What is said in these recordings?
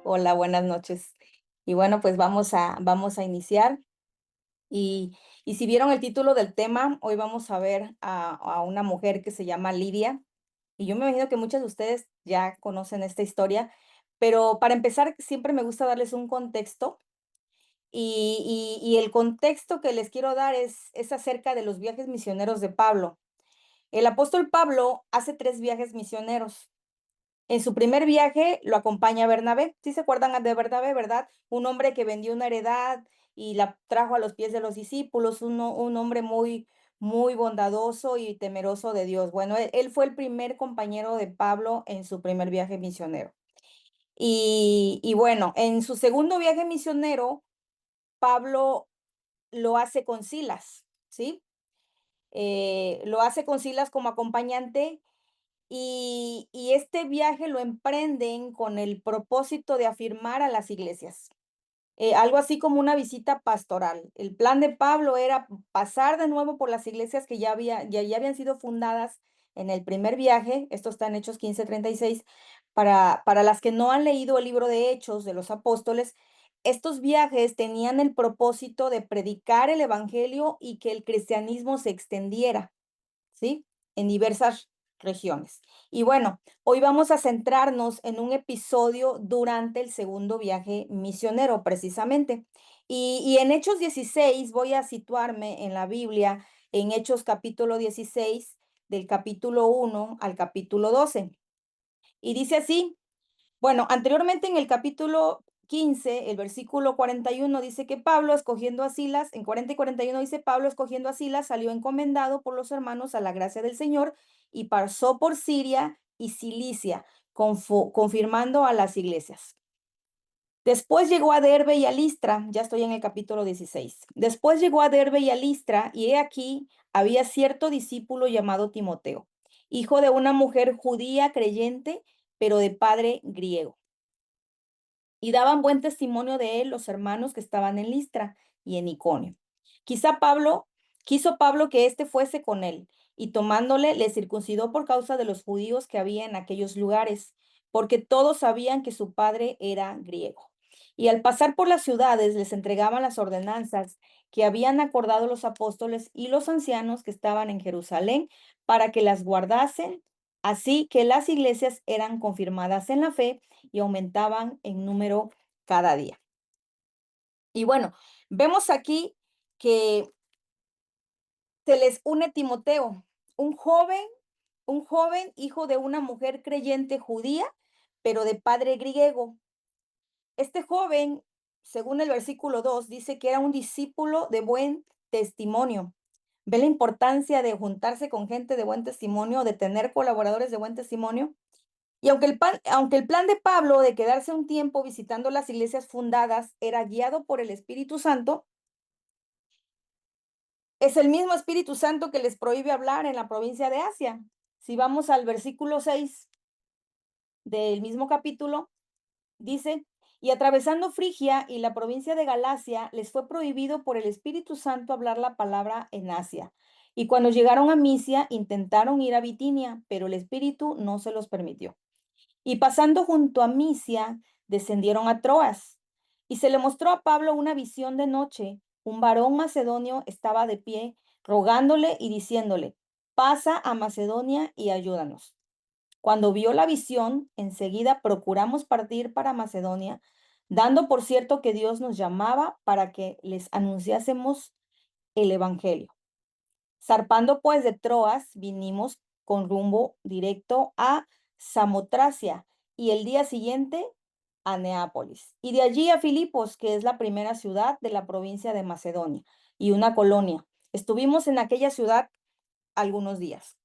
Hola, buenas noches. Y bueno, pues vamos a iniciar. Y, y si vieron el título del tema, hoy vamos a ver a una mujer que se llama Lidia. Y yo me imagino que muchos de ustedes ya conocen esta historia, pero para empezar, siempre me gusta darles un contexto. Y el contexto que les quiero dar es acerca de los viajes misioneros de Pablo. El apóstol Pablo hace 3 viajes misioneros. En su primer viaje lo acompaña Bernabé. ¿Sí se acuerdan de Bernabé, verdad? Un hombre que vendió una heredad y la trajo a los pies de los discípulos, un hombre muy bondadoso y temeroso de Dios. Bueno, él fue el primer compañero de Pablo en su primer viaje misionero. Y bueno, en su segundo viaje misionero, Pablo lo hace con Silas, ¿sí? Lo hace con Silas como acompañante y este viaje lo emprenden con el propósito de afirmar a las iglesias, algo así como una visita pastoral. El plan de Pablo era pasar de nuevo por las iglesias que ya habían sido fundadas en el primer viaje, esto está en Hechos 15:36, para las que no han leído el libro de Hechos de los Apóstoles. Estos viajes tenían el propósito de predicar el evangelio y que el cristianismo se extendiera, ¿sí? En diversas regiones. Y bueno, hoy vamos a centrarnos en un episodio durante el segundo viaje misionero, precisamente. Y en Hechos 16 voy a situarme en la Biblia, en Hechos capítulo 16, del capítulo 1 al capítulo 12. Y dice así, bueno, anteriormente en el capítulo 15, el versículo 41 dice que Pablo escogiendo a Silas, en 40 y 41 dice Pablo escogiendo a Silas, salió encomendado por los hermanos a la gracia del Señor y pasó por Siria y Cilicia, confirmando a las iglesias. Después llegó a Derbe y a Listra, ya estoy en el capítulo 16. Después llegó a Derbe y a Listra, y he aquí había cierto discípulo llamado Timoteo, hijo de una mujer judía creyente, pero de padre griego. Y daban buen testimonio de él los hermanos que estaban en Listra y en Iconio. Quizá Pablo, quiso Pablo que éste fuese con él, y tomándole le circuncidó por causa de los judíos que había en aquellos lugares, porque todos sabían que su padre era griego. Y al pasar por las ciudades les entregaban las ordenanzas que habían acordado los apóstoles y los ancianos que estaban en Jerusalén para que las guardasen, así que las iglesias eran confirmadas en la fe y aumentaban en número cada día. Y bueno, vemos aquí que se les une Timoteo, un joven, un joven hijo de una mujer creyente judía, pero de padre griego. Este joven, según el versículo 2, dice que era un discípulo de buen testimonio. Ve la importancia de juntarse con gente de buen testimonio, de tener colaboradores de buen testimonio. Y aunque el plan de Pablo de quedarse un tiempo visitando las iglesias fundadas era guiado por el Espíritu Santo, es el mismo Espíritu Santo que les prohíbe hablar en la provincia de Asia. Si vamos al versículo 6 del mismo capítulo, dice, y atravesando Frigia y la provincia de Galacia, les fue prohibido por el Espíritu Santo hablar la palabra en Asia. Y cuando llegaron a Misia, intentaron ir a Bitinia, pero el Espíritu no se los permitió. Y pasando junto a Misia, descendieron a Troas. Y se le mostró a Pablo una visión de noche. Un varón macedonio estaba de pie, rogándole y diciéndole, pasa a Macedonia y ayúdanos. Cuando vio la visión, enseguida procuramos partir para Macedonia, dando por cierto que Dios nos llamaba para que les anunciásemos el Evangelio. Zarpando pues de Troas, vinimos con rumbo directo a Samotracia y el día siguiente a Neápolis. Y de allí a Filipos, que es la primera ciudad de la provincia de Macedonia y una colonia. Estuvimos en aquella ciudad algunos días.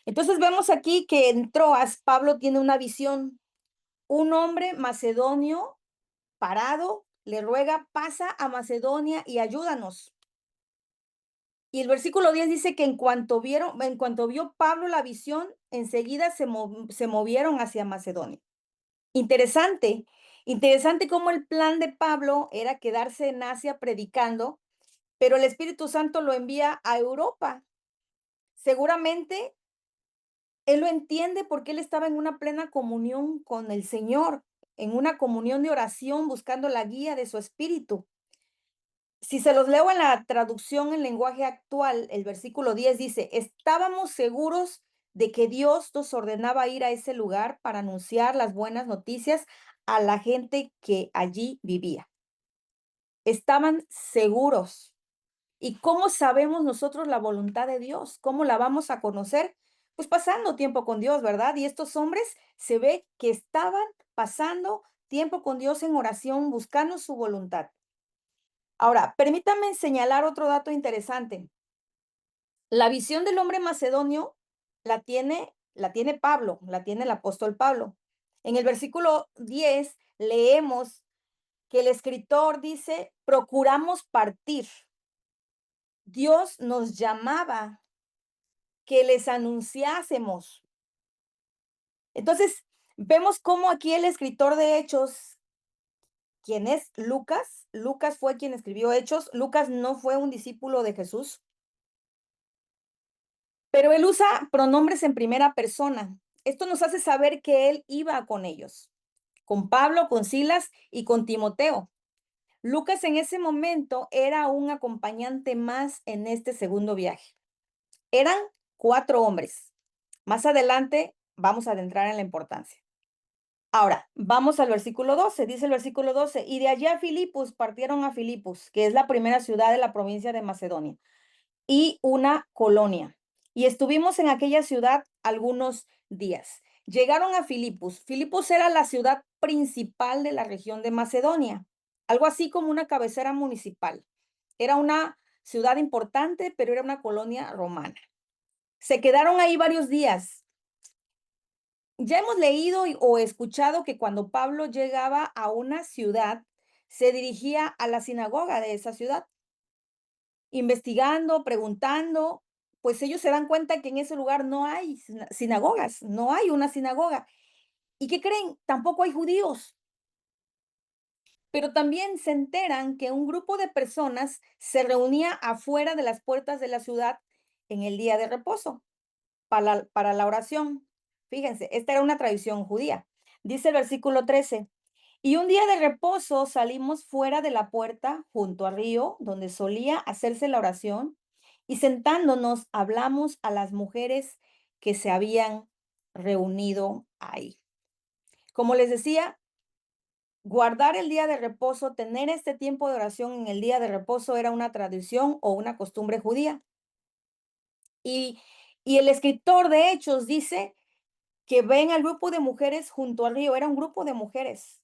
Entonces vemos aquí que en Troas Pablo tiene una visión. Un hombre macedonio parado le ruega, pasa a Macedonia y ayúdanos. Y el versículo 10 dice que en cuanto vio Pablo la visión, enseguida se movieron hacia Macedonia. Interesante, interesante cómo el plan de Pablo era quedarse en Asia predicando, pero el Espíritu Santo lo envía a Europa. Seguramente él lo entiende porque él estaba en una plena comunión con el Señor. en una comunión de oración buscando la guía de su espíritu. Si se los leo en la traducción en lenguaje actual, el versículo 10 dice, estábamos seguros de que Dios nos ordenaba ir a ese lugar para anunciar las buenas noticias a la gente que allí vivía. Estaban seguros. ¿Y cómo sabemos nosotros la voluntad de Dios? ¿Cómo la vamos a conocer? Pues pasando tiempo con Dios, ¿verdad? Y estos hombres se ve que estaban pasando tiempo con Dios en oración, buscando su voluntad. Ahora, permítanme señalar otro dato interesante. La visión del hombre macedonio la tiene Pablo, la tiene el apóstol Pablo. En el versículo 10 leemos que el escritor dice, procuramos partir. Dios nos llamaba que les anunciásemos. Entonces, vemos cómo aquí el escritor de Hechos, quien es Lucas, Lucas fue quien escribió Hechos, Lucas no fue un discípulo de Jesús, pero él usa pronombres en primera persona. Esto nos hace saber que él iba con ellos, con Pablo, con Silas y con Timoteo. Lucas en ese momento era un acompañante más en este segundo viaje. Eran 4 hombres. Más adelante vamos a adentrar en la importancia. Ahora, vamos al versículo 12. Dice el versículo 12, y de allí a Filipos partieron a Filipos, que es la primera ciudad de la provincia de Macedonia, y una colonia. Y estuvimos en aquella ciudad algunos días. Llegaron a Filipos. Filipos era la ciudad principal de la región de Macedonia, algo así como una cabecera municipal. Era una ciudad importante, pero era una colonia romana. Se quedaron ahí varios días. Ya hemos leído o escuchado que cuando Pablo llegaba a una ciudad, se dirigía a la sinagoga de esa ciudad, investigando, preguntando, pues ellos se dan cuenta que en ese lugar no hay sinagogas, no hay una sinagoga. ¿Y qué creen? Tampoco hay judíos. Pero también se enteran que un grupo de personas se reunía afuera de las puertas de la ciudad en el día de reposo para la oración. Fíjense, esta era una tradición judía. Dice el versículo 13, y un día de reposo salimos fuera de la puerta junto al río donde solía hacerse la oración y sentándonos hablamos a las mujeres que se habían reunido ahí. Como les decía, guardar el día de reposo, tener este tiempo de oración en el día de reposo era una tradición o una costumbre judía. Y, y el escritor de Hechos dice que ven al grupo de mujeres junto al río, era un grupo de mujeres,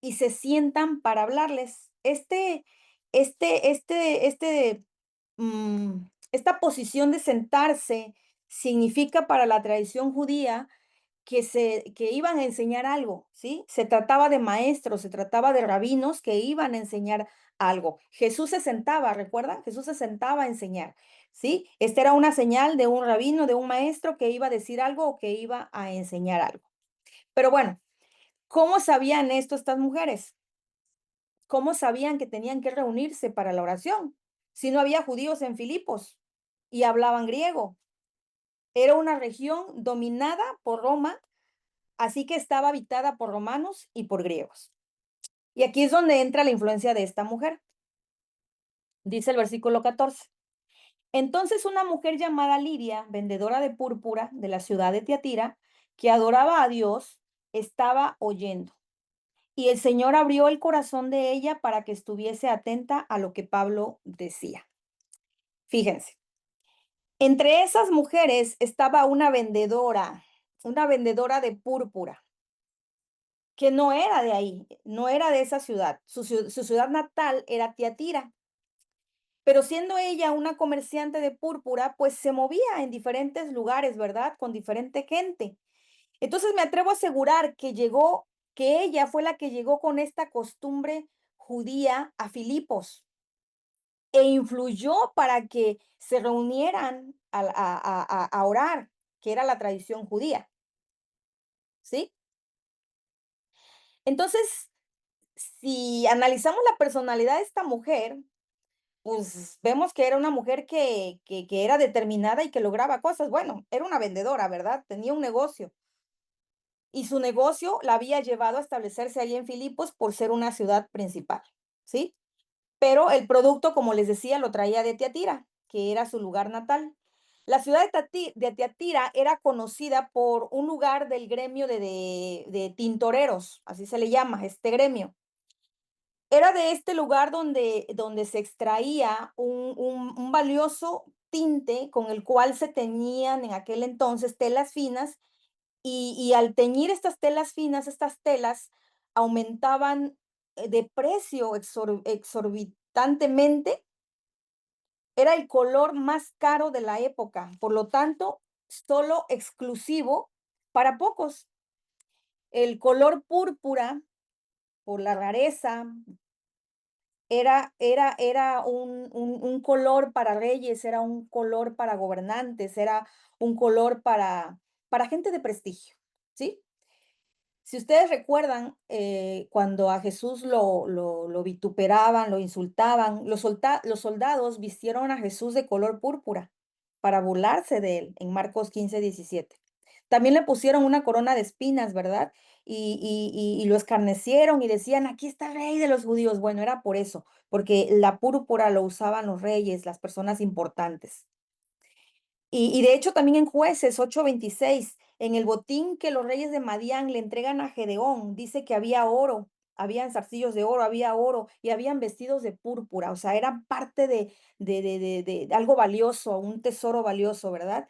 y se sientan para hablarles. Esta posición de sentarse significa para la tradición judía que iban a enseñar algo, ¿sí? Se trataba de maestros, se trataba de rabinos que iban a enseñar algo. Jesús se sentaba, ¿recuerdan? Jesús se sentaba a enseñar, ¿sí? Esta era una señal de un rabino, de un maestro que iba a decir algo o que iba a enseñar algo. Pero bueno, ¿cómo sabían esto estas mujeres? ¿Cómo sabían que tenían que reunirse para la oración? Si no había judíos en Filipos y hablaban griego. Era una región dominada por Roma, así que estaba habitada por romanos y por griegos. Y aquí es donde entra la influencia de esta mujer. Dice el versículo 14. Entonces una mujer llamada Lidia, vendedora de púrpura de la ciudad de Tiatira, que adoraba a Dios, estaba oyendo. Y el Señor abrió el corazón de ella para que estuviese atenta a lo que Pablo decía. Fíjense, entre esas mujeres estaba una vendedora de púrpura, que no era de ahí, no era de esa ciudad. Su ciudad natal era Tiatira, pero siendo ella una comerciante de púrpura, pues se movía en diferentes lugares, ¿verdad? Con diferente gente. Entonces me atrevo a asegurar que ella fue la que llegó con esta costumbre judía a Filipos e influyó para que se reunieran a orar, que era la tradición judía, ¿sí? Entonces, si analizamos la personalidad de esta mujer, pues vemos que era una mujer que era determinada y que lograba cosas. Bueno, era una vendedora, ¿verdad? Tenía un negocio. y su negocio la había llevado a establecerse ahí en Filipos por ser una ciudad principal, ¿sí? Pero el producto, como les decía, lo traía de Tiatira, que era su lugar natal. La ciudad de Tiatira era conocida por un lugar del gremio de tintoreros, así se le llama, este gremio. Era de este lugar donde se extraía un valioso tinte con el cual se teñían en aquel entonces telas finas y al teñir estas telas finas, estas telas aumentaban, de precio exorbitantemente. Era el color más caro de la época, por lo tanto, solo exclusivo para pocos. El color púrpura, por la rareza, era un color para reyes, era un color para gobernantes, era un color para gente de prestigio, ¿sí? Si ustedes recuerdan, cuando a Jesús lo vituperaban, lo insultaban, los soldados vistieron a Jesús de color púrpura para burlarse de él, en Marcos 15:17. También le pusieron una corona de espinas, ¿verdad? Y lo escarnecieron y decían, aquí está el rey de los judíos. Bueno, era por eso, porque la púrpura lo usaban los reyes, las personas importantes. Y de hecho, también en Jueces 8:26, en el botín que los reyes de Madián le entregan a Gedeón, dice que había oro, habían zarcillos de oro, había oro y habían vestidos de púrpura, o sea, eran parte de algo valioso, un tesoro valioso, ¿verdad?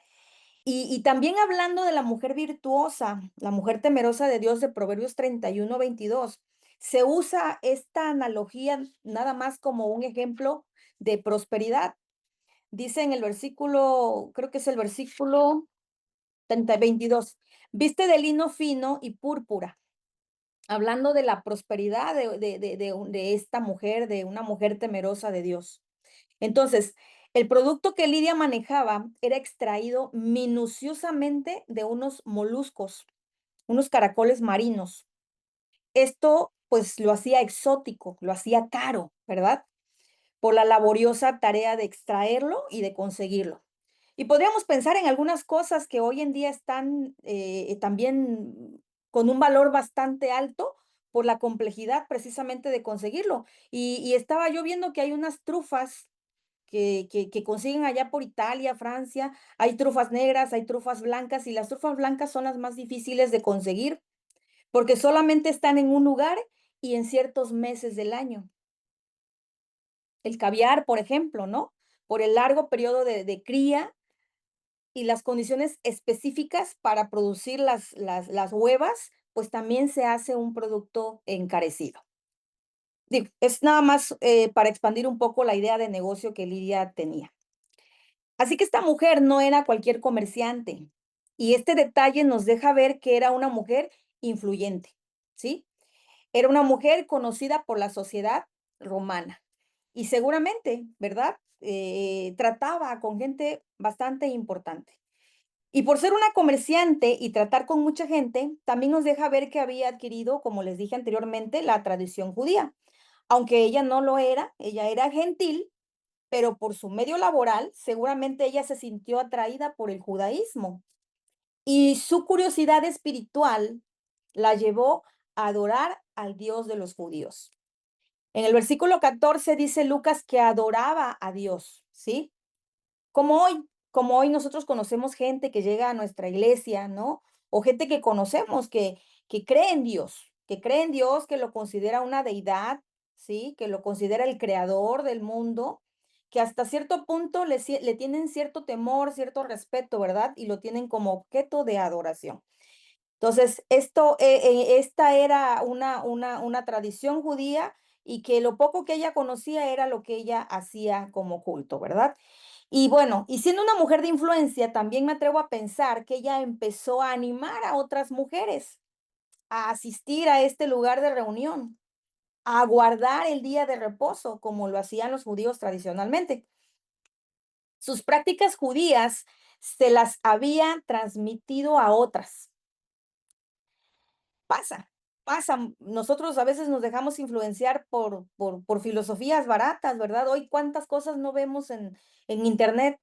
Y también hablando de la mujer virtuosa, la mujer temerosa de Dios de Proverbios 31:22, se usa esta analogía nada más como un ejemplo de prosperidad. Dice en el versículo, creo que es el versículo 22, viste de lino fino y púrpura, hablando de la prosperidad de esta mujer, de una mujer temerosa de Dios. Entonces, el producto que Lidia manejaba era extraído minuciosamente de unos moluscos, unos caracoles marinos. Esto pues lo hacía exótico, lo hacía caro, ¿verdad? Por la laboriosa tarea de extraerlo y de conseguirlo. Y podríamos pensar en algunas cosas que hoy en día están también con un valor bastante alto por la complejidad precisamente de conseguirlo. Y estaba yo viendo que hay unas trufas que consiguen allá por Italia, Francia. Hay trufas negras, hay trufas blancas y las trufas blancas son las más difíciles de conseguir porque solamente están en un lugar y en ciertos meses del año. El caviar, por ejemplo, ¿no? Por el largo periodo de cría y las condiciones específicas para producir las huevas, pues también se hace un producto encarecido. Digo, es nada más para expandir un poco la idea de negocio que Lidia tenía. Así que esta mujer no era cualquier comerciante y este detalle nos deja ver que era una mujer influyente, ¿sí? Era una mujer conocida por la sociedad romana y seguramente, ¿verdad? Trataba con gente bastante importante. Y por ser una comerciante y tratar con mucha gente, también nos deja ver que había adquirido, como les dije anteriormente, la tradición judía. Aunque ella no lo era, ella era gentil, pero por su medio laboral, seguramente ella se sintió atraída por el judaísmo y su curiosidad espiritual la llevó a adorar al Dios de los judíos. En el versículo 14 dice Lucas que adoraba a Dios, ¿sí? Como hoy nosotros conocemos gente que llega a nuestra iglesia, ¿no? O gente que conocemos que cree en Dios, que cree en Dios, que lo considera una deidad, ¿sí? Que lo considera el creador del mundo, que hasta cierto punto le tienen cierto temor, cierto respeto, ¿verdad? Y lo tienen como objeto de adoración. Entonces, esta era una tradición judía y que lo poco que ella conocía era lo que ella hacía como culto, ¿verdad? Y bueno, y siendo una mujer de influencia, también me atrevo a pensar que ella empezó a animar a otras mujeres a asistir a este lugar de reunión, a guardar el día de reposo, como lo hacían los judíos tradicionalmente. Sus prácticas judías se las había transmitido a otras. Pasa, pasa. Nosotros a veces nos dejamos influenciar por filosofías baratas, ¿verdad? Hoy cuántas cosas no vemos en internet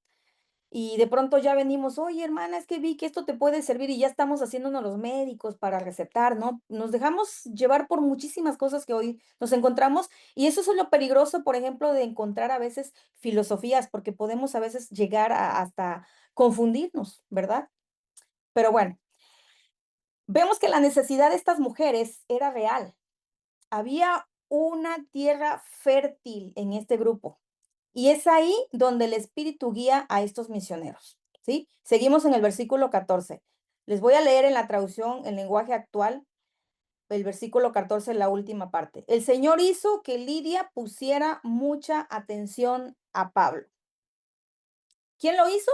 Y de pronto ya venimos, oye, hermana, es que vi que esto te puede servir y ya estamos haciéndonos los médicos para recetar, ¿no? Nos dejamos llevar por muchísimas cosas que hoy nos encontramos y eso es lo peligroso, por ejemplo, de encontrar a veces filosofías, porque podemos a veces llegar hasta confundirnos, ¿verdad? Pero bueno, vemos que la necesidad de estas mujeres era real. Había una tierra fértil en este grupo. Y es ahí donde el Espíritu guía a estos misioneros, ¿sí? Seguimos en el versículo 14. Les voy a leer en la traducción en lenguaje actual, el versículo 14, la última parte. El Señor hizo que Lidia pusiera mucha atención a Pablo. ¿Quién lo hizo?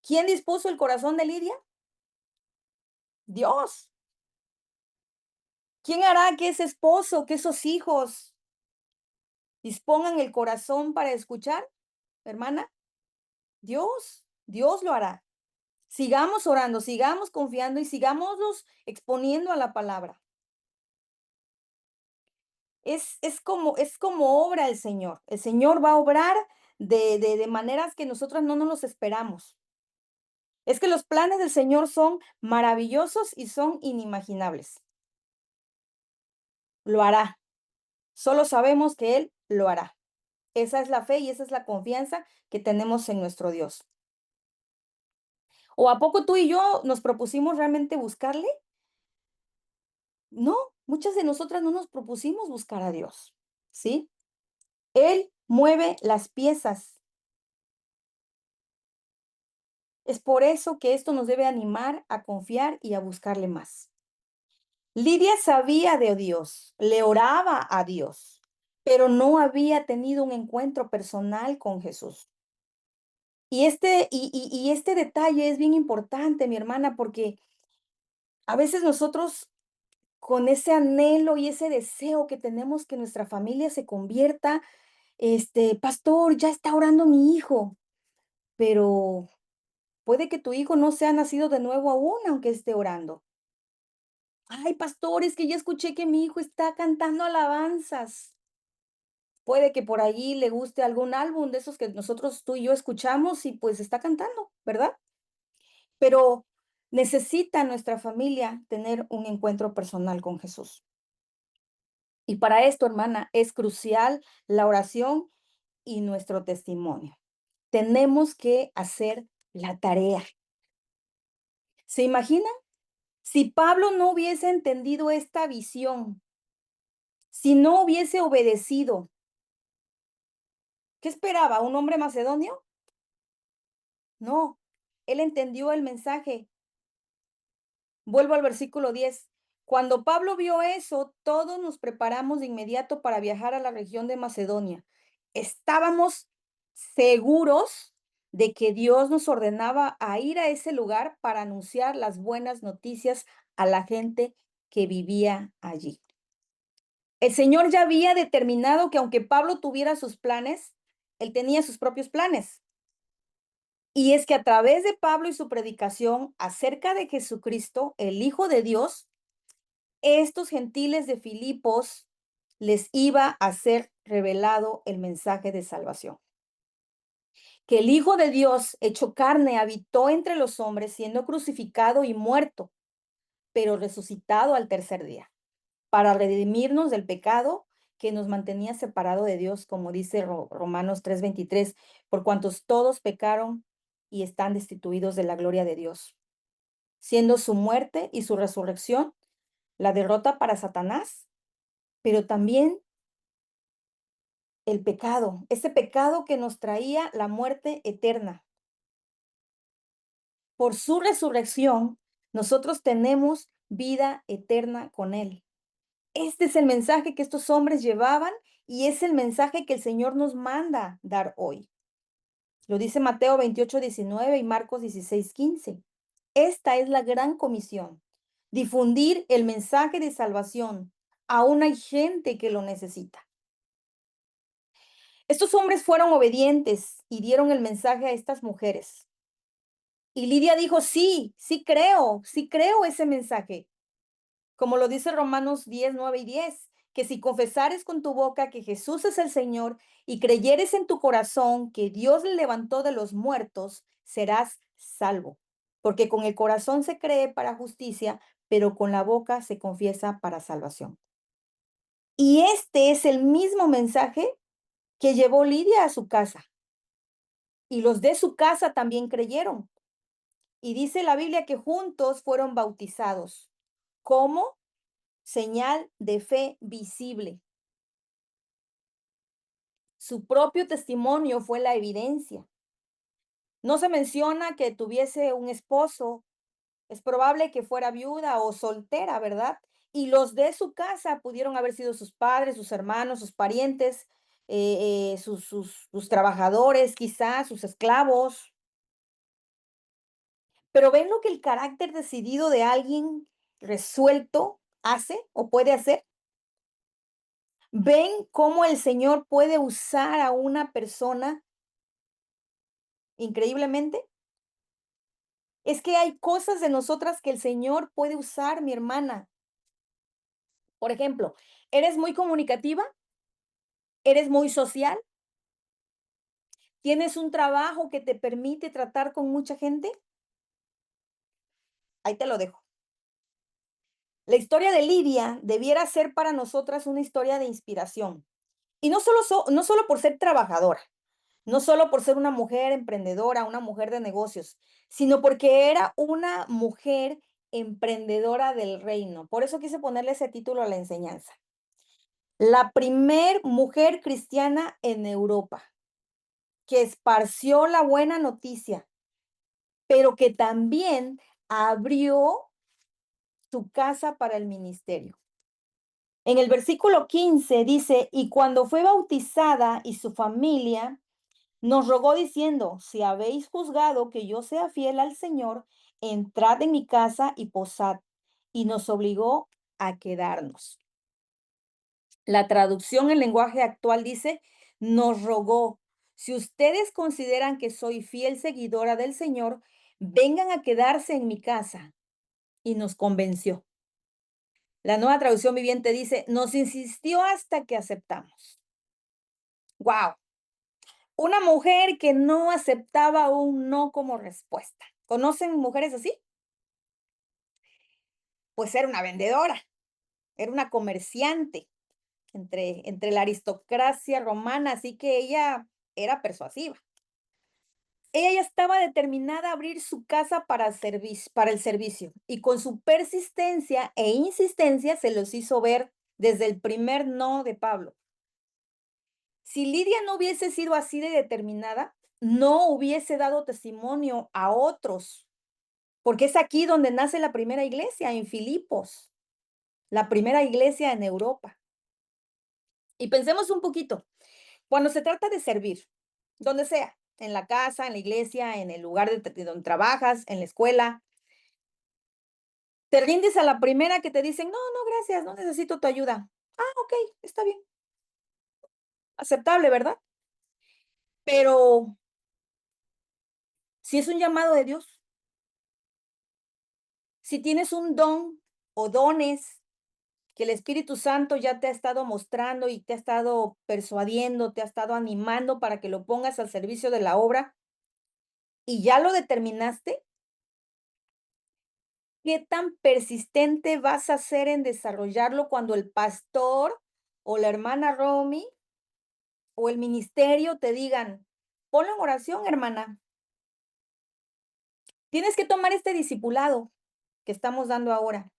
¿Quién dispuso el corazón de Lidia? Dios. ¿Quién hará que ese esposo, que esos hijos dispongan el corazón para escuchar, hermana? Dios. Dios lo hará. Sigamos orando, sigamos confiando y sigámoslos exponiendo a la palabra. Es como obra el Señor. El Señor va a obrar de maneras que nosotros no nos los esperamos. Es que los planes del Señor son maravillosos y son inimaginables. Lo hará. Solo sabemos que Él lo hará. Esa es la fe y esa es la confianza que tenemos en nuestro Dios. ¿O a poco tú y yo nos propusimos realmente buscarle? No, muchas de nosotras no nos propusimos buscar a Dios, ¿sí? Él mueve las piezas. Es por eso que esto nos debe animar a confiar y a buscarle más. Lidia sabía de Dios, le oraba a Dios, pero no había tenido un encuentro personal con Jesús. Y este detalle es bien importante, mi hermana, porque a veces nosotros con ese anhelo y ese deseo que tenemos que nuestra familia se convierta, pastor, ya está orando mi hijo, pero puede que tu hijo no sea nacido de nuevo aún, aunque esté orando. Ay, pastor, es que ya escuché que mi hijo está cantando alabanzas. Puede que por allí le guste algún álbum de esos que nosotros, tú y yo escuchamos y pues está cantando, ¿verdad? Pero necesita nuestra familia tener un encuentro personal con Jesús. Y para esto, hermana, es crucial la oración y nuestro testimonio. Tenemos que hacer la tarea. ¿Se imagina? Si Pablo no hubiese entendido esta visión, si no hubiese obedecido, ¿qué esperaba? ¿Un hombre macedonio? No, él entendió el mensaje. Vuelvo al versículo 10. Cuando Pablo vio eso, todos nos preparamos de inmediato para viajar a la región de Macedonia. Estábamos seguros de que Dios nos ordenaba a ir a ese lugar para anunciar las buenas noticias a la gente que vivía allí. El Señor ya había determinado que aunque Pablo tuviera sus planes, él tenía sus propios planes. Y es que a través de Pablo y su predicación acerca de Jesucristo, el Hijo de Dios, estos gentiles de Filipos les iba a ser revelado el mensaje de salvación. Que el Hijo de Dios, hecho carne, habitó entre los hombres, siendo crucificado y muerto, pero resucitado al tercer día, para redimirnos del pecado que nos mantenía separado de Dios, como dice Romanos 3:23, por cuantos todos pecaron y están destituidos de la gloria de Dios, siendo su muerte y su resurrección la derrota para Satanás, pero también el pecado, ese pecado que nos traía la muerte eterna. Por su resurrección, nosotros tenemos vida eterna con Él. Este es el mensaje que estos hombres llevaban y es el mensaje que el Señor nos manda dar hoy. Lo dice Mateo 28:19 y Marcos 16:15. Esta es la gran comisión, difundir el mensaje de salvación. Aún hay gente que lo necesita. Estos hombres fueron obedientes y dieron el mensaje a estas mujeres. Y Lidia dijo, sí, sí creo ese mensaje. Como lo dice Romanos 10:9 y 10, que si confesares con tu boca que Jesús es el Señor y creyeres en tu corazón que Dios le levantó de los muertos, serás salvo. Porque con el corazón se cree para justicia, pero con la boca se confiesa para salvación. Y este es el mismo mensaje que llevó Lidia a su casa. Y los de su casa también creyeron. Y dice la Biblia que juntos fueron bautizados como señal de fe visible. Su propio testimonio fue la evidencia. No se menciona que tuviese un esposo, es probable que fuera viuda o soltera, ¿verdad? Y los de su casa pudieron haber sido sus padres, sus hermanos, sus parientes, sus trabajadores, quizás sus esclavos. Pero ven lo que el carácter decidido de alguien resuelto hace o puede hacer. Ven cómo el Señor puede usar a una persona increíblemente. Es que hay cosas de nosotras que el Señor puede usar, mi hermana. Por ejemplo, ¿eres muy comunicativa? ¿Eres muy social? ¿Tienes un trabajo que te permite tratar con mucha gente? Ahí te lo dejo. La historia de Lidia debiera ser para nosotras una historia de inspiración. Y no solo por ser trabajadora, no solo por ser una mujer emprendedora, una mujer de negocios, sino porque era una mujer emprendedora del reino. Por eso quise ponerle ese título a la enseñanza. La primer mujer cristiana en Europa, que esparció la buena noticia, pero que también abrió su casa para el ministerio. En el versículo 15 dice, y cuando fue bautizada y su familia, nos rogó diciendo, si habéis juzgado que yo sea fiel al Señor, entrad en mi casa y posad. Y nos obligó a quedarnos. La traducción en lenguaje actual dice, nos rogó, si ustedes consideran que soy fiel seguidora del Señor, vengan a quedarse en mi casa. Y nos convenció. La nueva traducción viviente dice, nos insistió hasta que aceptamos. ¡Wow! Una mujer que no aceptaba un no como respuesta. ¿Conocen mujeres así? Pues era una vendedora, era una comerciante entre la aristocracia romana, así que ella era persuasiva. Ella ya estaba determinada a abrir su casa para el servicio y con su persistencia e insistencia se los hizo ver desde el primer no de Pablo. Si Lidia no hubiese sido así de determinada, no hubiese dado testimonio a otros, porque es aquí donde nace la primera iglesia, en Filipos, la primera iglesia en Europa. Y pensemos un poquito, cuando se trata de servir, donde sea, en la casa, en la iglesia, en el lugar de donde trabajas, en la escuela, te rindes a la primera que te dicen, no, no, gracias, no necesito tu ayuda. Ah, ok, está bien, aceptable, ¿verdad? Pero si es un llamado de Dios, si tienes un don o dones que el Espíritu Santo ya te ha estado mostrando y te ha estado persuadiendo, te ha estado animando para que lo pongas al servicio de la obra y ya lo determinaste, ¿qué tan persistente vas a ser en desarrollarlo cuando el pastor o la hermana Romy o el ministerio te digan, ponlo en oración, hermana? Tienes que tomar este discipulado que estamos dando ahora.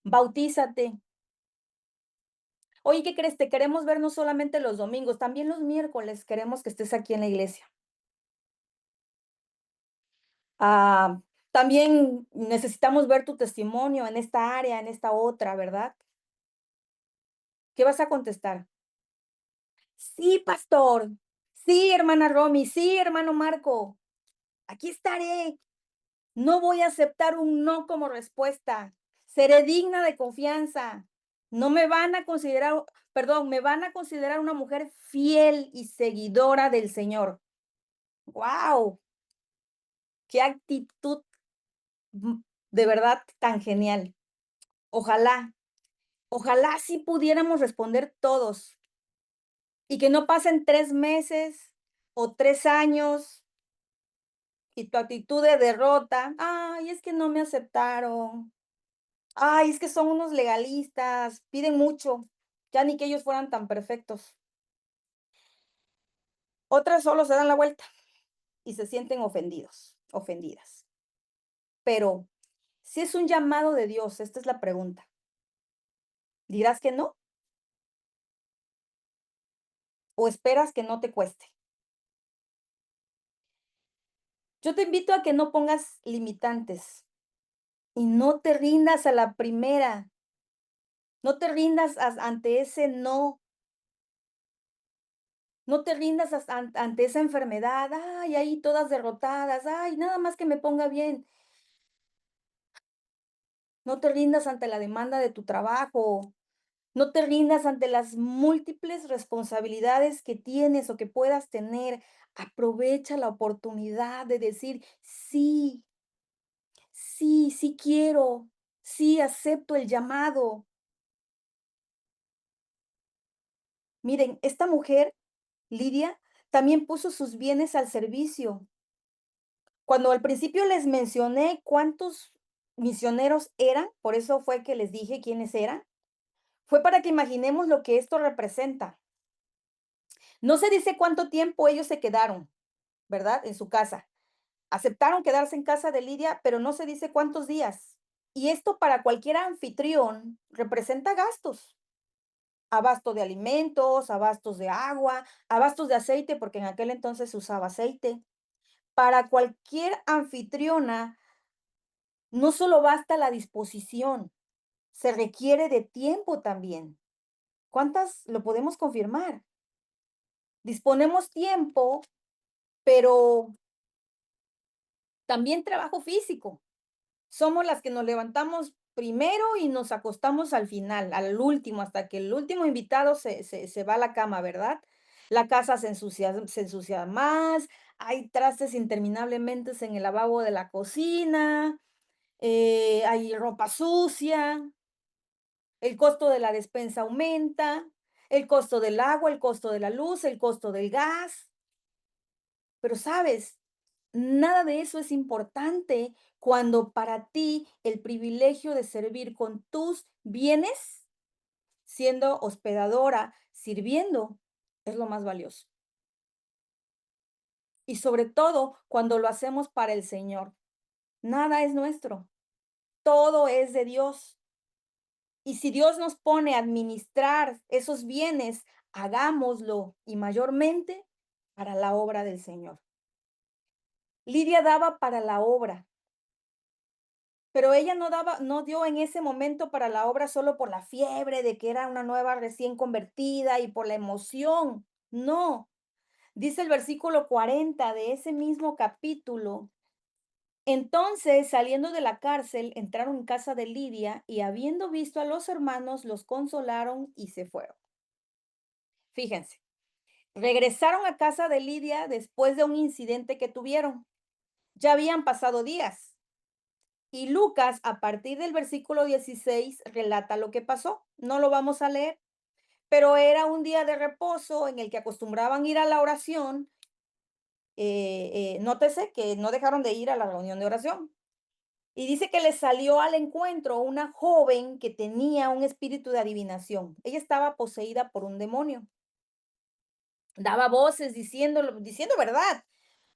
Bautízate. Oye, ¿qué crees? Te queremos ver no solamente los domingos, también los miércoles queremos que estés aquí en la iglesia. Ah, también necesitamos ver tu testimonio en esta área, en esta otra, ¿verdad? ¿Qué vas a contestar? Sí, pastor. Sí, hermana Romy. Sí, hermano Marco. Aquí estaré. No voy a aceptar un no como respuesta. Seré digna de confianza. No me van a considerar, perdón, me van a considerar una mujer fiel y seguidora del Señor. ¡Wow! ¡Qué actitud mm, de verdad tan genial! Ojalá, Ojalá sí pudiéramos responder todos y que no pasen 3 meses o 3 años y tu actitud de derrota, ay, es que no me aceptaron, ay, es que son unos legalistas, piden mucho, ya ni que ellos fueran tan perfectos. Otras solo se dan la vuelta y se sienten ofendidos, ofendidas. Pero si es un llamado de Dios, esta es la pregunta, ¿dirás que no o esperas que no te cueste? Yo te invito a que no pongas limitantes y no te rindas a la primera, no te rindas ante ese no, no te rindas ante esa enfermedad, ay, ahí todas derrotadas, ay, nada más que me ponga bien. No te rindas ante la demanda de tu trabajo, no te rindas ante las múltiples responsabilidades que tienes o que puedas tener. Aprovecha la oportunidad de decir, sí, sí, sí quiero, sí acepto el llamado. Miren, esta mujer, Lidia, también puso sus bienes al servicio. Cuando al principio les mencioné cuántos misioneros eran, por eso fue que les dije quiénes eran, fue para que imaginemos lo que esto representa. No se dice cuánto tiempo ellos se quedaron, ¿verdad? En su casa. Aceptaron quedarse en casa de Lidia, pero no se dice cuántos días. Y esto para cualquier anfitrión representa gastos. Abasto de alimentos, abastos de agua, abastos de aceite, porque en aquel entonces se usaba aceite. Para cualquier anfitriona, no solo basta la disposición, se requiere de tiempo también. ¿Cuántas lo podemos confirmar? Disponemos tiempo, pero también trabajo físico. Somos las que nos levantamos primero y nos acostamos al final, al último, hasta que el último invitado se va a la cama, ¿verdad? La casa se ensucia más, hay trastes interminablemente en el lavabo de la cocina, hay ropa sucia, el costo de la despensa aumenta, el costo del agua, el costo de la luz, el costo del gas. Pero, ¿sabes? Nada de eso es importante cuando para ti el privilegio de servir con tus bienes, siendo hospedadora, sirviendo, es lo más valioso. Y sobre todo cuando lo hacemos para el Señor. Nada es nuestro, todo es de Dios. Y si Dios nos pone a administrar esos bienes, hagámoslo y mayormente para la obra del Señor. Lidia daba para la obra. Pero ella no dio en ese momento para la obra solo por la fiebre de que era una nueva recién convertida y por la emoción. No, dice el versículo 40 de ese mismo capítulo. Entonces, saliendo de la cárcel, entraron en casa de Lidia y habiendo visto a los hermanos, los consolaron y se fueron. Fíjense, regresaron a casa de Lidia después de un incidente que tuvieron. Ya habían pasado días. Y Lucas, a partir del versículo 16 relata lo que pasó. No lo vamos a leer, pero era un día de reposo en el que acostumbraban ir a la oración. Nótese que no dejaron de ir a la reunión de oración. Y dice que le salió al encuentro una joven que tenía un espíritu de adivinación. Ella estaba poseída por un demonio. Daba voces diciendo verdad,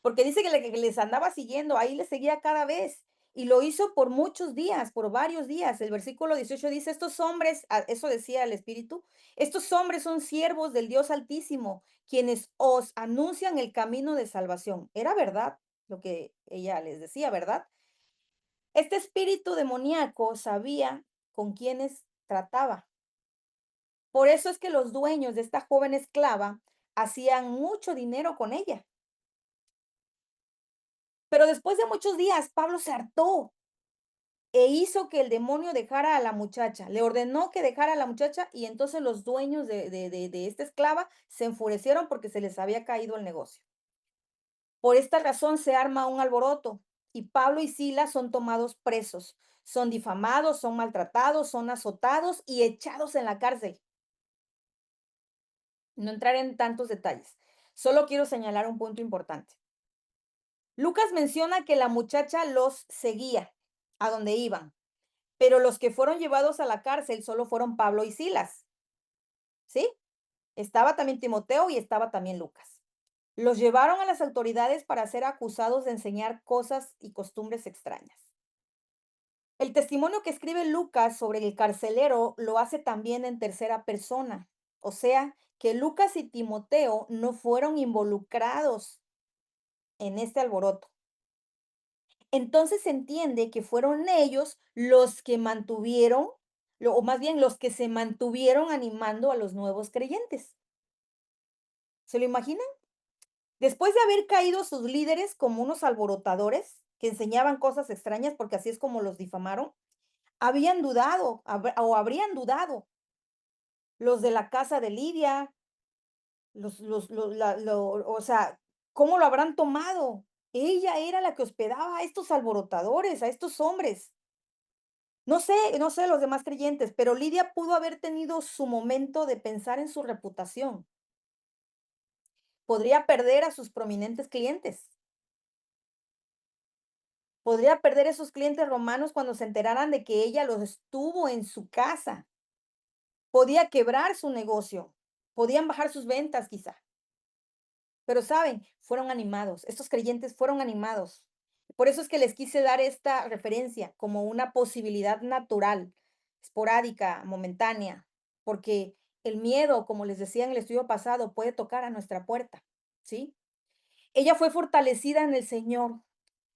porque dice que les andaba siguiendo, ahí les seguía cada vez, y lo hizo por muchos días, por varios días. El versículo 18 dice: "Estos hombres", eso decía el espíritu, "estos hombres son siervos del Dios Altísimo, quienes os anuncian el camino de salvación". Era verdad lo que ella les decía, ¿verdad? Este espíritu demoníaco sabía con quiénes trataba. Por eso es que los dueños de esta joven esclava hacían mucho dinero con ella. Pero después de muchos días, Pablo se hartó e hizo que el demonio dejara a la muchacha. Le ordenó que dejara a la muchacha y entonces los dueños de esta esclava se enfurecieron porque se les había caído el negocio. Por esta razón se arma un alboroto y Pablo y Silas son tomados presos. son difamados, son maltratados, son azotados y echados en la cárcel. No entraré en tantos detalles. Solo quiero señalar un punto importante. Lucas menciona que la muchacha los seguía a donde iban, pero los que fueron llevados a la cárcel solo fueron Pablo y Silas, ¿sí? Estaba también Timoteo y estaba también Lucas. Los llevaron a las autoridades para ser acusados de enseñar cosas y costumbres extrañas. El testimonio que escribe Lucas sobre el carcelero lo hace también en tercera persona, o sea, que Lucas y Timoteo no fueron involucrados en este alboroto. Entonces se entiende que fueron ellos los que mantuvieron, o más bien los que se mantuvieron animando a los nuevos creyentes. ¿Se lo imaginan? Después de haber caído sus líderes como unos alborotadores que enseñaban cosas extrañas, porque así es como los difamaron, habían dudado o habrían dudado los de la casa de Lidia, o sea, ¿cómo lo habrán tomado? Ella era la que hospedaba a estos alborotadores, a estos hombres. No sé los demás creyentes, pero Lidia pudo haber tenido su momento de pensar en su reputación. Podría perder a sus prominentes clientes. Podría perder esos clientes romanos cuando se enteraran de que ella los estuvo en su casa. Podía quebrar su negocio. Podían bajar sus ventas quizá. Pero saben, fueron animados. Estos creyentes fueron animados. Por eso es que les quise dar esta referencia como una posibilidad natural, esporádica, momentánea, porque el miedo, como les decía en el estudio pasado, puede tocar a nuestra puerta, ¿sí? Ella fue fortalecida en el Señor.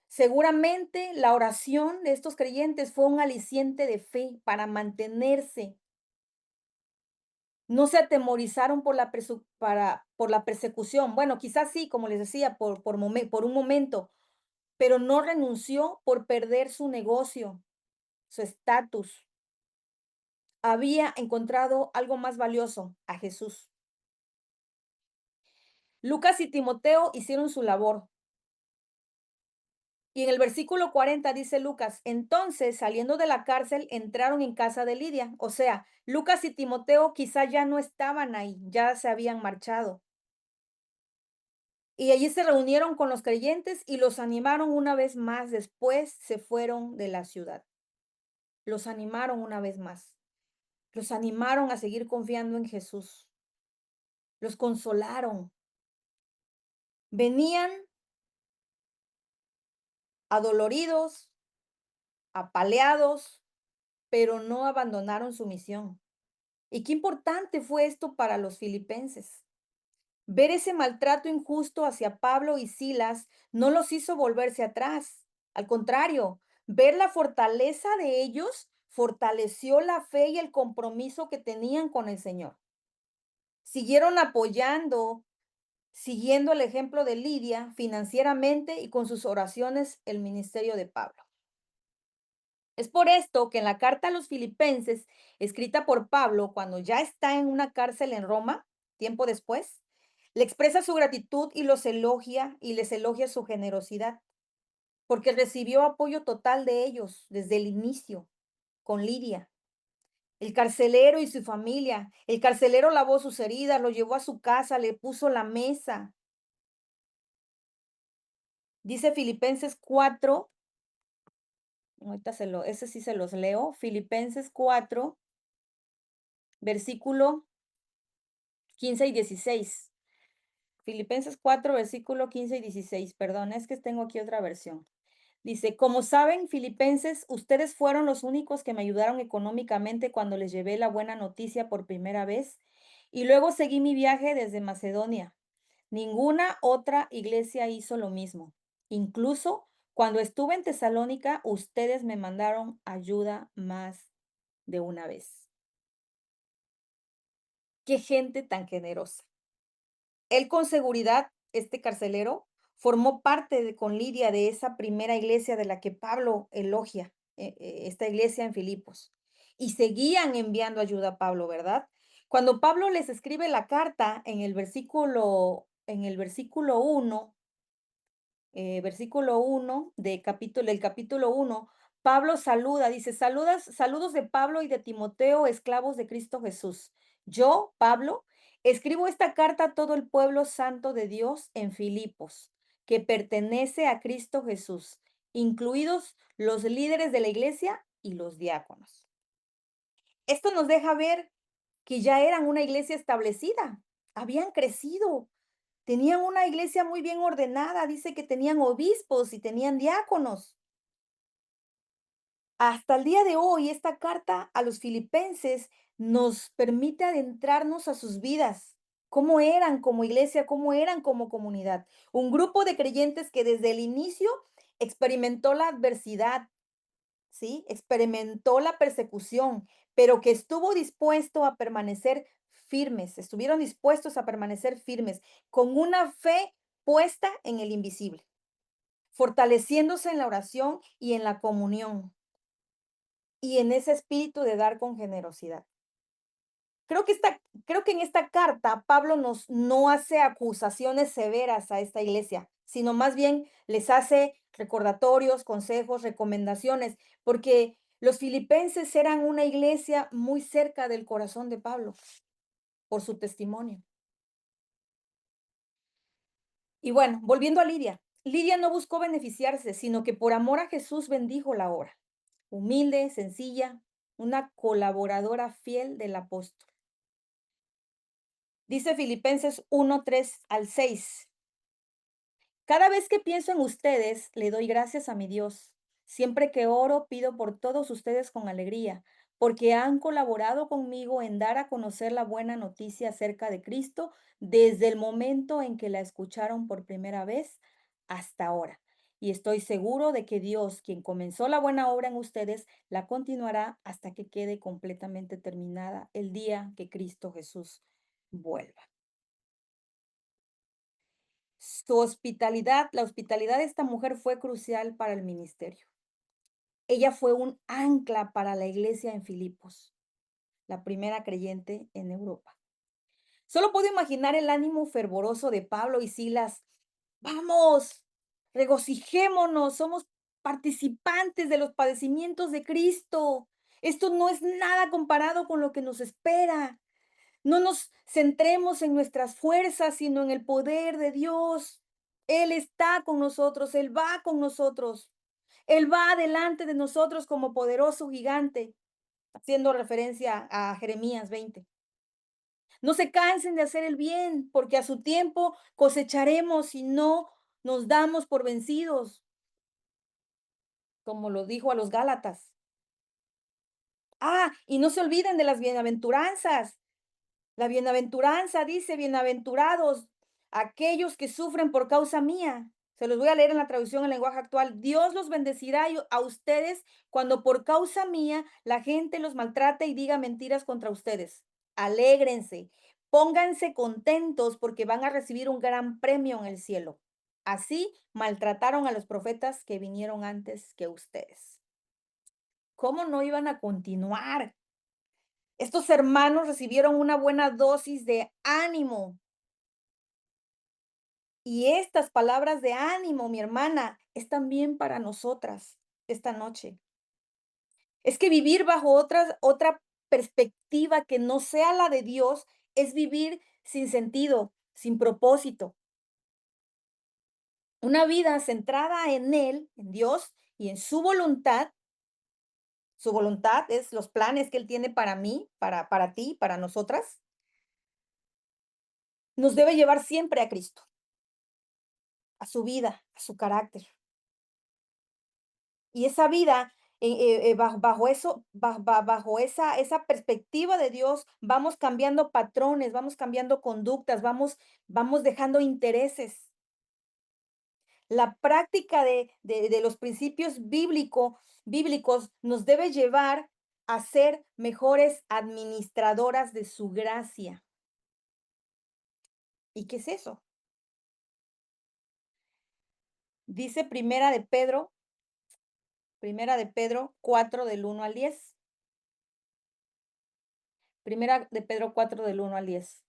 Seguramente la oración de estos creyentes fue un aliciente de fe para mantenerse. No se atemorizaron por la persecución. Bueno, quizás sí, como les decía, por un momento, pero no renunció por perder su negocio, su estatus. Había encontrado algo más valioso, a Jesús. Lucas y Timoteo hicieron su labor. Y en el versículo 40 dice Lucas, entonces saliendo de la cárcel entraron en casa de Lidia. O sea, Lucas y Timoteo quizá ya no estaban ahí, ya se habían marchado. Y allí se reunieron con los creyentes y los animaron una vez más. Después se fueron de la ciudad. Los animaron una vez más. Los animaron a seguir confiando en Jesús. Los consolaron. Venían adoloridos, apaleados, pero no abandonaron su misión. Y qué importante fue esto para los filipenses. Ver ese maltrato injusto hacia Pablo y Silas no los hizo volverse atrás. Al contrario, ver la fortaleza de ellos fortaleció la fe y el compromiso que tenían con el Señor. Siguieron apoyando, siguiendo el ejemplo de Lidia financieramente y con sus oraciones el ministerio de Pablo. Es por esto que en la carta a los filipenses, escrita por Pablo cuando ya está en una cárcel en Roma, tiempo después, le expresa su gratitud y los elogia y les elogia su generosidad, porque recibió apoyo total de ellos desde el inicio, con Lidia. El carcelero y su familia. El carcelero lavó sus heridas, lo llevó a su casa, le puso la mesa. Dice Filipenses 4, ese sí se los leo, Filipenses 4, versículo 15 y 16. Filipenses 4, versículo 15 y 16. Perdón, es que tengo aquí otra versión. Dice, como saben, filipenses, ustedes fueron los únicos que me ayudaron económicamente cuando les llevé la buena noticia por primera vez y luego seguí mi viaje desde Macedonia. Ninguna otra iglesia hizo lo mismo. Incluso cuando estuve en Tesalónica, ustedes me mandaron ayuda más de una vez. Qué gente tan generosa. Él con seguridad, este carcelero, formó parte con Lidia de esa primera iglesia de la que Pablo elogia, esta iglesia en Filipos. Y seguían enviando ayuda a Pablo, ¿verdad? Cuando Pablo les escribe la carta en el versículo 1, del capítulo 1, Pablo saluda, dice, saludos de Pablo y de Timoteo, esclavos de Cristo Jesús. Yo, Pablo, escribo esta carta a todo el pueblo santo de Dios en Filipos, que pertenece a Cristo Jesús, incluidos los líderes de la iglesia y los diáconos. Esto nos deja ver que ya eran una iglesia establecida, habían crecido, tenían una iglesia muy bien ordenada, dice que tenían obispos y tenían diáconos. Hasta el día de hoy, esta carta a los filipenses nos permite adentrarnos a sus vidas, cómo eran como iglesia, cómo eran como comunidad. Un grupo de creyentes que desde el inicio experimentó la adversidad, ¿sí? Experimentó la persecución, pero que estuvo dispuesto a permanecer firmes, estuvieron dispuestos a permanecer firmes con una fe puesta en el invisible, fortaleciéndose en la oración y en la comunión y en ese espíritu de dar con generosidad. Creo que, creo que en esta carta Pablo no hace acusaciones severas a esta iglesia, sino más bien les hace recordatorios, consejos, recomendaciones, porque los filipenses eran una iglesia muy cerca del corazón de Pablo por su testimonio. Y bueno, volviendo a Lidia, Lidia no buscó beneficiarse, sino que por amor a Jesús bendijo la obra. Humilde, sencilla, una colaboradora fiel del apóstol. Dice Filipenses 1:3 al 6. Cada vez que pienso en ustedes, le doy gracias a mi Dios. Siempre que oro, pido por todos ustedes con alegría, porque han colaborado conmigo en dar a conocer la buena noticia acerca de Cristo desde el momento en que la escucharon por primera vez hasta ahora. Y estoy seguro de que Dios, quien comenzó la buena obra en ustedes, la continuará hasta que quede completamente terminada el día que Cristo Jesús vuelva. Su hospitalidad, la hospitalidad de esta mujer fue crucial para el ministerio. Ella fue un ancla para la iglesia en Filipos, la primera creyente en Europa. Solo puedo imaginar el ánimo fervoroso de Pablo y Silas. Vamos, regocijémonos, somos participantes de los padecimientos de Cristo. Esto no es nada comparado con lo que nos espera. No nos centremos en nuestras fuerzas, sino en el poder de Dios. Él está con nosotros, Él va con nosotros. Él va delante de nosotros como poderoso gigante, haciendo referencia a Jeremías 20. No se cansen de hacer el bien, porque a su tiempo cosecharemos si no nos damos por vencidos, como lo dijo a los Gálatas. Y no se olviden de las bienaventuranzas. La bienaventuranza dice, bienaventurados aquellos que sufren por causa mía. Se los voy a leer en la traducción en lenguaje actual. Dios los bendecirá a ustedes cuando por causa mía la gente los maltrate y diga mentiras contra ustedes. Alégrense, pónganse contentos porque van a recibir un gran premio en el cielo. Así maltrataron a los profetas que vinieron antes que ustedes. ¿Cómo no iban a continuar? Estos hermanos recibieron una buena dosis de ánimo. Y estas palabras de ánimo, mi hermana, es también para nosotras esta noche. Es que vivir bajo otra perspectiva que no sea la de Dios es vivir sin sentido, sin propósito. Una vida centrada en Él, en Dios y en su voluntad. Su voluntad es los planes que Él tiene para mí, para ti, para nosotras. Nos debe llevar siempre a Cristo, a su vida, a su carácter. Y esa vida, bajo eso, bajo esa perspectiva de Dios, vamos cambiando patrones, vamos cambiando conductas, vamos dejando intereses. La práctica de los principios bíblicos nos debe llevar a ser mejores administradoras de su gracia. ¿Y qué es eso? Dice Primera de Pedro 4 del 1 al 10. Primera de Pedro 4 del 1 al 10.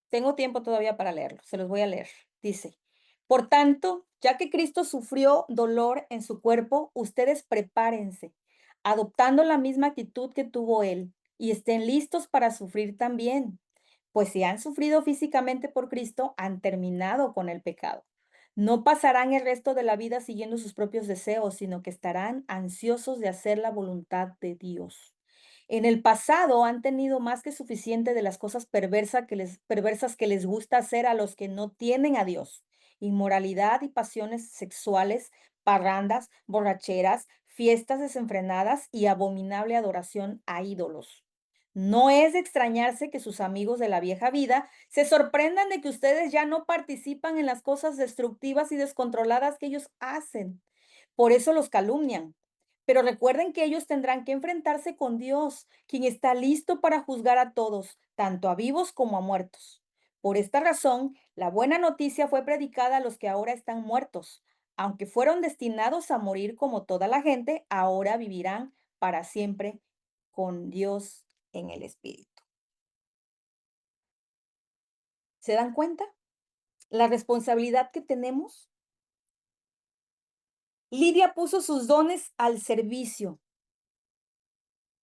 Tengo tiempo todavía para leerlo, se los voy a leer. Dice, por tanto, Ya que Cristo sufrió dolor en su cuerpo, ustedes prepárense, adoptando la misma actitud que tuvo Él, y estén listos para sufrir también, pues si han sufrido físicamente por Cristo, han terminado con el pecado. No pasarán el resto de la vida siguiendo sus propios deseos, sino que estarán ansiosos de hacer la voluntad de Dios. En el pasado han tenido más que suficiente de las cosas perversas que les gusta hacer a los que no tienen a Dios: inmoralidad y pasiones sexuales, parrandas, borracheras, fiestas desenfrenadas y abominable adoración a ídolos. No es de extrañarse que sus amigos de la vieja vida se sorprendan de que ustedes ya no participan en las cosas destructivas y descontroladas que ellos hacen. Por eso los calumnian. Pero recuerden que ellos tendrán que enfrentarse con Dios, quien está listo para juzgar a todos, tanto a vivos como a muertos. Por esta razón, la buena noticia fue predicada a los que ahora están muertos. Aunque fueron destinados a morir como toda la gente, ahora vivirán para siempre con Dios en el Espíritu. ¿Se dan cuenta la responsabilidad que tenemos? Lidia puso sus dones al servicio.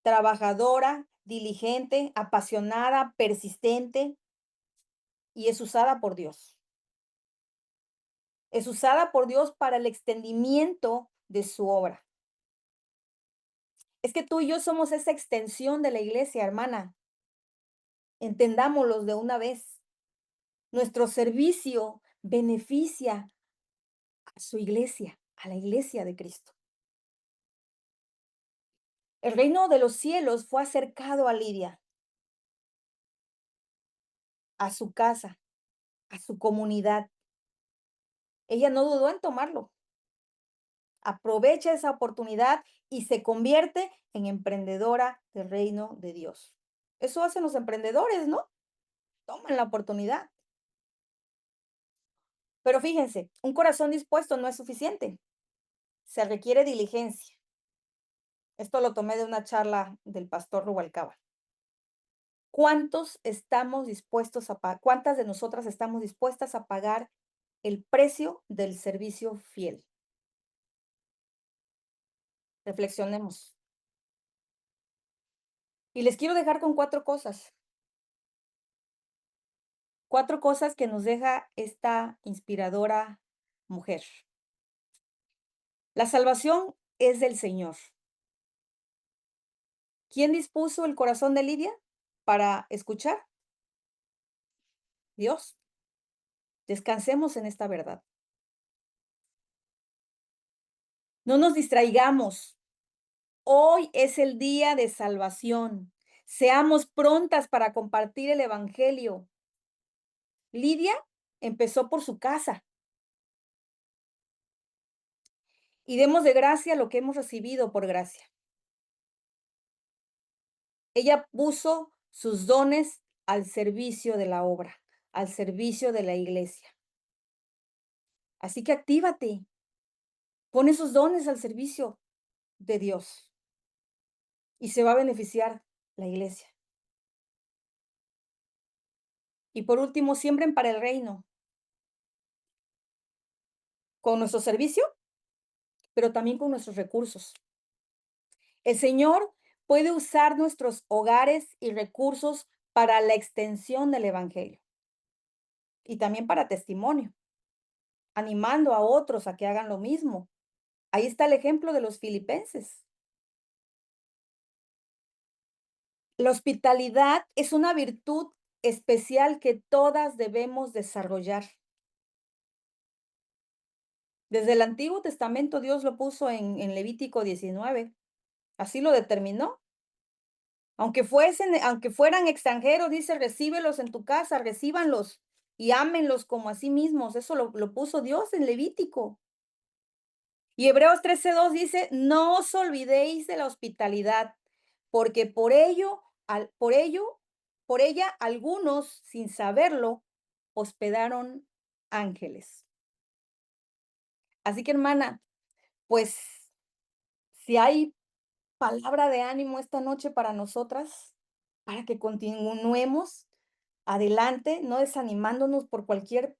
Trabajadora, diligente, apasionada, persistente, y es usada por Dios. Es usada por Dios para el extendimiento de su obra. Es que tú y yo somos esa extensión de la iglesia, hermana. Entendámoslos de una vez. Nuestro servicio beneficia a su iglesia, a la iglesia de Cristo. El reino de los cielos fue acercado a Lidia, a su casa, a su comunidad. Ella no dudó en tomarlo. Aprovecha esa oportunidad y se convierte en emprendedora del reino de Dios. Eso hacen los emprendedores, ¿no? Toman la oportunidad. Pero fíjense, un corazón dispuesto no es suficiente. Se requiere diligencia. Esto lo tomé de una charla del pastor Rubalcaba. ¿Cuántas de nosotras estamos dispuestas a pagar el precio del servicio fiel? Reflexionemos. Y les quiero dejar con 4 cosas. 4 cosas que nos deja esta inspiradora mujer. La salvación es del Señor. ¿Quién dispuso el corazón de Lidia para escuchar? Dios. Descansemos en esta verdad. No nos distraigamos. Hoy es el día de salvación. Seamos prontas para compartir el evangelio. Lidia empezó por su casa y demos de gracia lo que hemos recibido por gracia. Ella puso sus dones al servicio de la obra, al servicio de la iglesia. Así que actívate, pon esos dones al servicio de Dios y se va a beneficiar la iglesia. Y por último, siembren para el reino con nuestro servicio, pero también con nuestros recursos. El Señor puede usar nuestros hogares y recursos para la extensión del evangelio y también para testimonio, animando a otros a que hagan lo mismo. Ahí está el ejemplo de los filipenses. La hospitalidad es una virtud especial que todas debemos desarrollar. Desde el Antiguo Testamento Dios lo puso en Levítico 19, así lo determinó. Aunque fueran extranjeros, dice, recíbelos en tu casa, recíbanlos y ámenlos como a sí mismos. Eso lo puso Dios en Levítico. Y Hebreos 13:2 dice, no os olvidéis de la hospitalidad, porque por ella algunos, sin saberlo, hospedaron ángeles. Así que, hermana, pues si hay palabra de ánimo esta noche para nosotras, para que continuemos adelante, no desanimándonos por cualquier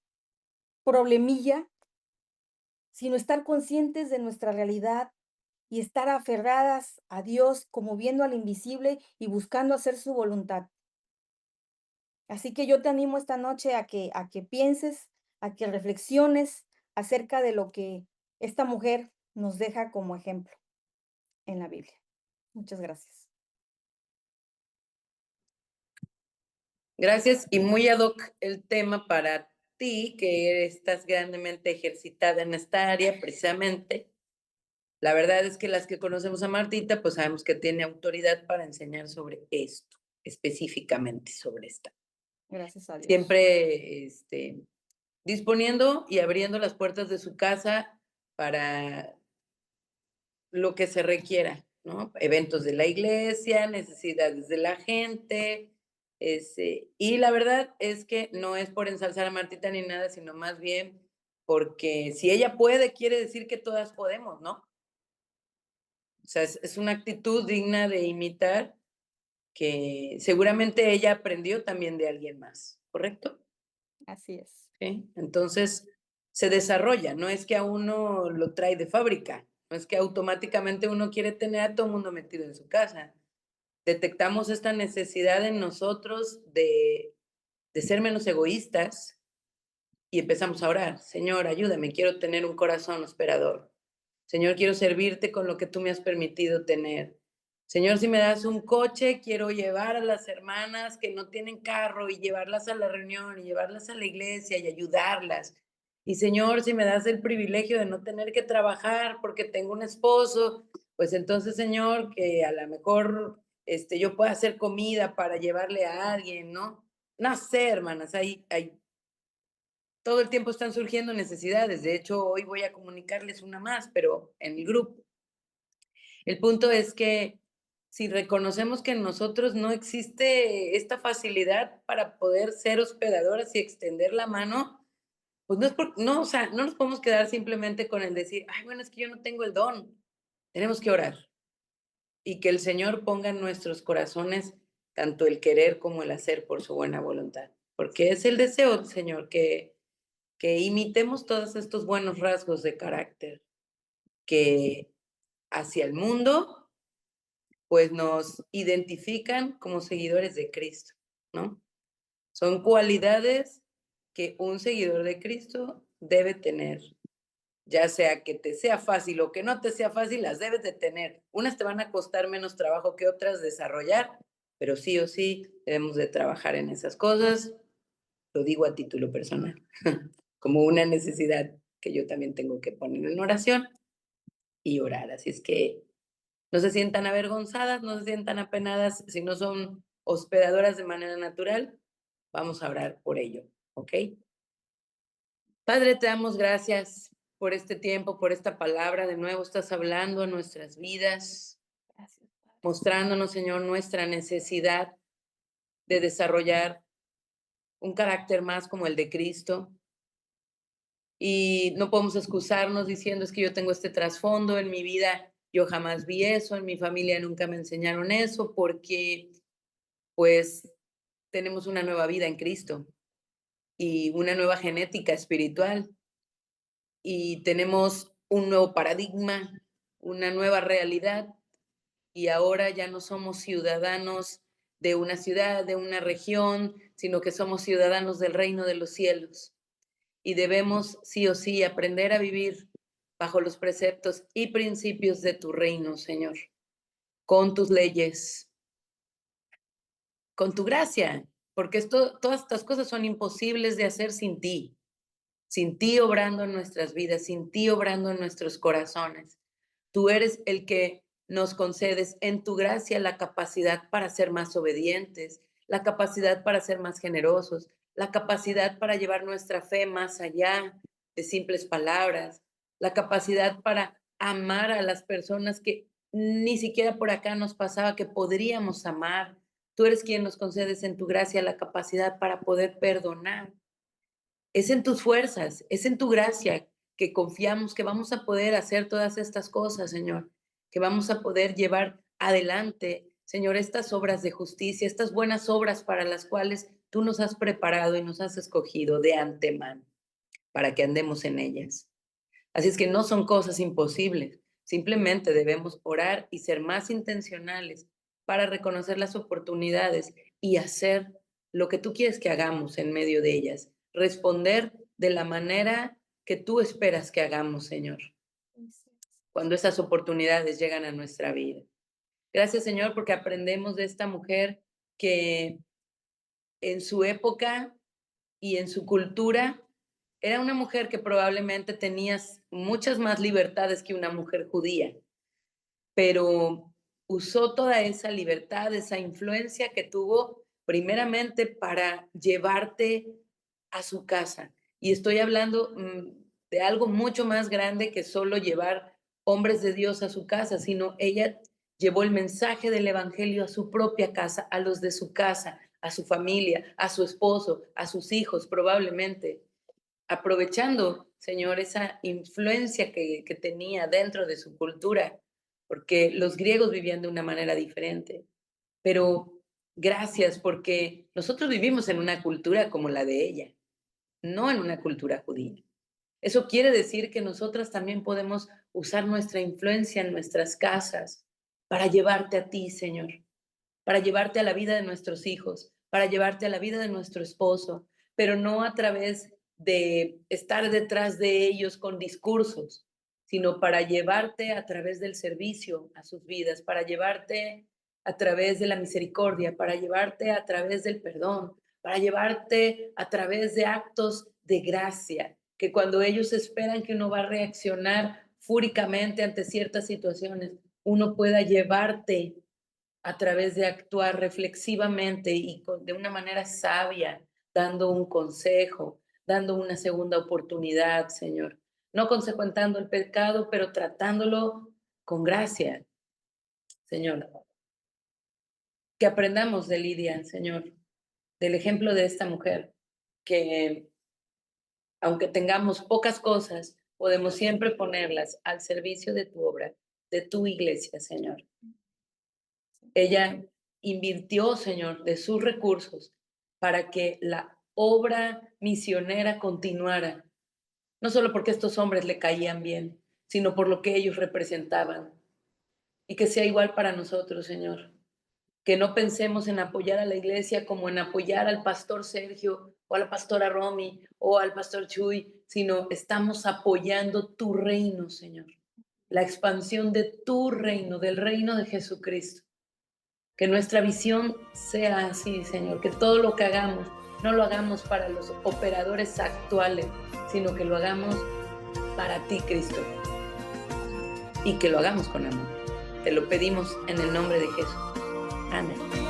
problemilla, sino estar conscientes de nuestra realidad y estar aferradas a Dios como viendo al invisible y buscando hacer su voluntad. Así que yo te animo esta noche a que pienses, a que reflexiones acerca de lo que esta mujer nos deja como ejemplo en la Biblia. Muchas gracias. Gracias y muy ad hoc el tema para ti, que estás grandemente ejercitada en esta área, precisamente. La verdad es que las que conocemos a Martita, pues sabemos que tiene autoridad para enseñar sobre esto, específicamente sobre esta. Gracias a Dios. Siempre, disponiendo y abriendo las puertas de su casa para lo que se requiera, ¿no? Eventos de la iglesia, necesidades de la gente, y la verdad es que no es por ensalzar a Martita ni nada, sino más bien porque si ella puede, quiere decir que todas podemos, ¿no? O sea, es una actitud digna de imitar que seguramente ella aprendió también de alguien más, ¿correcto? Así es. ¿Sí? Entonces, se desarrolla, no es que a uno lo trae de fábrica, no es que automáticamente uno quiere tener a todo el mundo metido en su casa. Detectamos esta necesidad en nosotros de ser menos egoístas y empezamos a orar. Señor, ayúdame, quiero tener un corazón hospedador. Señor, quiero servirte con lo que tú me has permitido tener. Señor, si me das un coche, quiero llevar a las hermanas que no tienen carro y llevarlas a la reunión y llevarlas a la iglesia y ayudarlas. Y Señor, si me das el privilegio de no tener que trabajar porque tengo un esposo, pues entonces, Señor, que a lo mejor yo pueda hacer comida para llevarle a alguien, ¿no? No sé, hermanas, hay todo el tiempo están surgiendo necesidades. De hecho, hoy voy a comunicarles una más, pero en mi grupo. El punto es que si reconocemos que en nosotros no existe esta facilidad para poder ser hospedadoras y extender la mano, pues no es no, o sea, no nos podemos quedar simplemente con el decir, ay, bueno, es que yo no tengo el don. Tenemos que orar y que el Señor ponga en nuestros corazones tanto el querer como el hacer por su buena voluntad. Porque es el deseo del Señor que imitemos todos estos buenos rasgos de carácter que hacia el mundo, pues nos identifican como seguidores de Cristo, ¿no? Son cualidades que un seguidor de Cristo debe tener, ya sea que te sea fácil o que no te sea fácil, las debes de tener. Unas te van a costar menos trabajo que otras desarrollar, pero sí o sí debemos de trabajar en esas cosas. Lo digo a título personal, como una necesidad que yo también tengo que poner en oración y orar. Así es que no se sientan avergonzadas, no se sientan apenadas, si no son hospedadoras de manera natural, vamos a orar por ello, ¿ok? Padre, te damos gracias por este tiempo, por esta palabra. De nuevo estás hablando a nuestras vidas, Gracias, Padre. mostrándonos, Señor, nuestra necesidad de desarrollar un carácter más como el de Cristo. Y no podemos excusarnos diciendo es que yo tengo este trasfondo en mi vida, yo jamás vi eso, en mi familia nunca me enseñaron eso, porque pues tenemos una nueva vida en Cristo y una nueva genética espiritual y tenemos un nuevo paradigma, una nueva realidad y ahora ya no somos ciudadanos de una ciudad, de una región, sino que somos ciudadanos del reino de los cielos y debemos sí o sí aprender a vivir bajo los preceptos y principios de tu reino, Señor, con tus leyes, con tu gracia, porque todas estas cosas son imposibles de hacer sin ti obrando en nuestras vidas, sin ti obrando en nuestros corazones. Tú eres el que nos concedes en tu gracia la capacidad para ser más obedientes, la capacidad para ser más generosos, la capacidad para llevar nuestra fe más allá de simples palabras, la capacidad para amar a las personas que ni siquiera por acá nos pasaba que podríamos amar. Tú eres quien nos concedes en tu gracia la capacidad para poder perdonar. Es en tus fuerzas, es en tu gracia que confiamos que vamos a poder hacer todas estas cosas, Señor, que vamos a poder llevar adelante, Señor, estas obras de justicia, estas buenas obras para las cuales tú nos has preparado y nos has escogido de antemano para que andemos en ellas. Así es que no son cosas imposibles, simplemente debemos orar y ser más intencionales para reconocer las oportunidades y hacer lo que tú quieres que hagamos en medio de ellas, responder de la manera que tú esperas que hagamos, Señor, cuando esas oportunidades llegan a nuestra vida. Gracias, Señor, porque aprendemos de esta mujer que en su época y en su cultura era una mujer que probablemente tenía muchas más libertades que una mujer judía, pero usó toda esa libertad, esa influencia que tuvo primeramente para llevarte a su casa. Y estoy hablando de algo mucho más grande que solo llevar hombres de Dios a su casa, sino ella llevó el mensaje del evangelio a su propia casa, a los de su casa, a su familia, a su esposo, a sus hijos probablemente, aprovechando, Señor, esa influencia que tenía dentro de su cultura, porque los griegos vivían de una manera diferente. Pero gracias, porque nosotros vivimos en una cultura como la de ella, no en una cultura judía. Eso quiere decir que nosotras también podemos usar nuestra influencia en nuestras casas para llevarte a ti, Señor, para llevarte a la vida de nuestros hijos, para llevarte a la vida de nuestro esposo, pero no a través de estar detrás de ellos con discursos, sino para llevarte a través del servicio a sus vidas, para llevarte a través de la misericordia, para llevarte a través del perdón, para llevarte a través de actos de gracia, que cuando ellos esperan que uno va a reaccionar fúricamente ante ciertas situaciones, uno pueda llevarte a través de actuar reflexivamente y de una manera sabia, dando un consejo, dando una segunda oportunidad, Señor. No consecuentando el pecado, pero tratándolo con gracia, Señor. Que aprendamos de Lidia, Señor, del ejemplo de esta mujer, que aunque tengamos pocas cosas, podemos siempre ponerlas al servicio de tu obra, de tu iglesia, Señor. Ella invirtió, Señor, de sus recursos para que la obra misionera continuara, no solo porque estos hombres le caían bien, sino por lo que ellos representaban. Y que sea igual para nosotros, Señor. Que no pensemos en apoyar a la iglesia como en apoyar al pastor Sergio o a la pastora Romy o al pastor Chuy, sino estamos apoyando tu reino, Señor. La expansión de tu reino, del reino de Jesucristo. Que nuestra visión sea así, Señor, que todo lo que hagamos, no lo hagamos para los operadores actuales, sino que lo hagamos para ti, Cristo, y que lo hagamos con amor. Te lo pedimos en el nombre de Jesús. Amén.